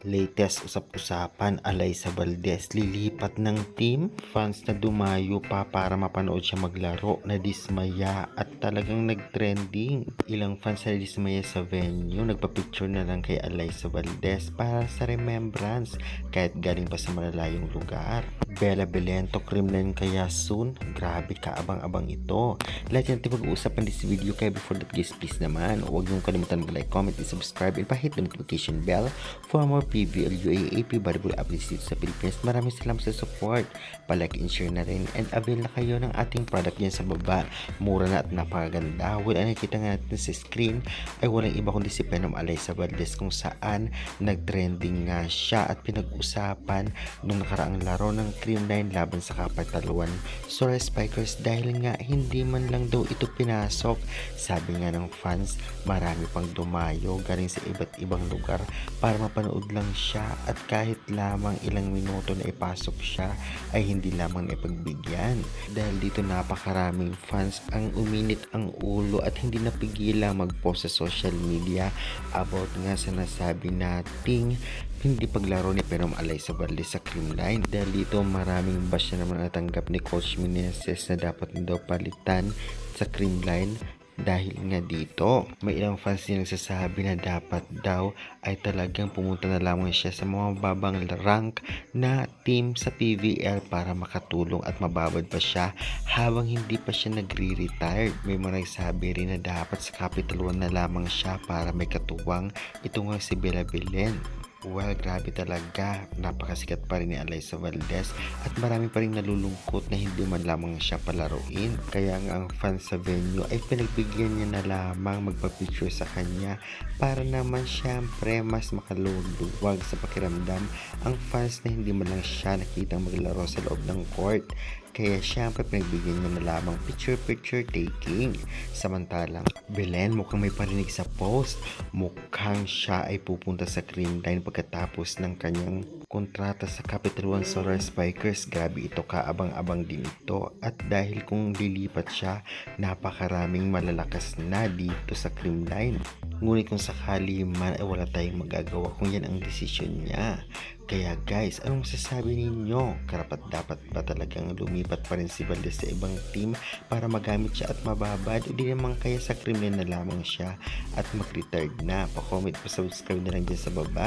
Latest usap-usapan, Alyssa Valdez lilipat ng team. Fans na dumayo pa para mapanood siya maglaro na dismaya at talagang nagtrending. Ilang fans na dismaya sa venue, nagpa-picture na lang kay Alyssa Valdez para sa remembrance kahit galing pa sa malalayong lugar. Bella Belento, Kremlin kaya soon? Grabe ka, abang-abang ito. Lahat yan natin mag-uusapan this video, kaya before that guys, please naman, huwag niyong kalimutan mag-like, comment, and subscribe, and pa-hit the notification bell for more PVL UAAP volleyball updates dito sa Pilipinas. Maraming salamat sa support. Palike and share na rin, and avail na kayo ng ating product dyan sa baba. Mura na at napakaganda. Well, ang nakikita nga natin sa screen ay walang iba kundi si Phenom Alyssa Valdez, kung saan nagtrending nga siya at pinag-usapan nung nakaraang laro ng Creamline laban sa Kapataluan Solar Spikers dahil nga hindi man lang daw ito pinasok. Sabi nga ng fans, marami pang dumayo galing sa iba't ibang lugar para mapanood lang siya, at kahit lamang ilang minuto na ipasok siya ay hindi lamang ipagbigyan. Dahil dito napakaraming fans ang uminit ang ulo at hindi napigilang mag-post sa social media about nga sa nasabi nating hindi paglaro ni Phenom Alyssa Valdez sa Creamline. Dahil dito maraming bash na naman natanggap ni Coach Meneses na dapat na daw palitan sa Creamline. Dahil nga dito, may ilang fans din nagsasabi na dapat daw ay talagang pumunta na lamang siya sa mga mababang rank na team sa PVL para makatulong at mababad pa siya habang hindi pa siya nagre-retire. May mga nagsabi rin na dapat sa Capital One na lamang siya para may katuwang. Ito nga si Bella Belen. Well, grabe talaga. Napakasikat pa rin ni Alyssa Valdez at marami pa rin nalulungkot na hindi man lamang siya palaruin. Kaya nga ang fans sa venue ay pinagbigyan niya na lamang magpa-picture sa kanya para naman syempre mas makaluwag sa pakiramdam ang fans na hindi man lang siya nakitang maglaro sa loob ng court. Kaya syempre pinagbigyan niya na lamang picture taking. Samantalang Belen mukhang may parinig sa post. Mukhang siya ay pupunta sa Creamline pagkatapos ng kanyang kontrata sa Capital One Solar Spikers. Grabe ito, kaabang-abang din ito. At dahil kung lilipat siya, napakaraming malalakas na dito sa Creamline. Ngunit kung sakali man ay wala tayong magagawa kung yan ang desisyon niya. Kaya guys, anong masasabi ninyo? Karapat dapat ba talagang lumipat pa rin si Valdez sa ibang team para magamit siya at mababad? O di naman kaya sa Creamline na lamang siya at mag-retired na? Pa-comment, pa-subscribe na lang dyan sa baba.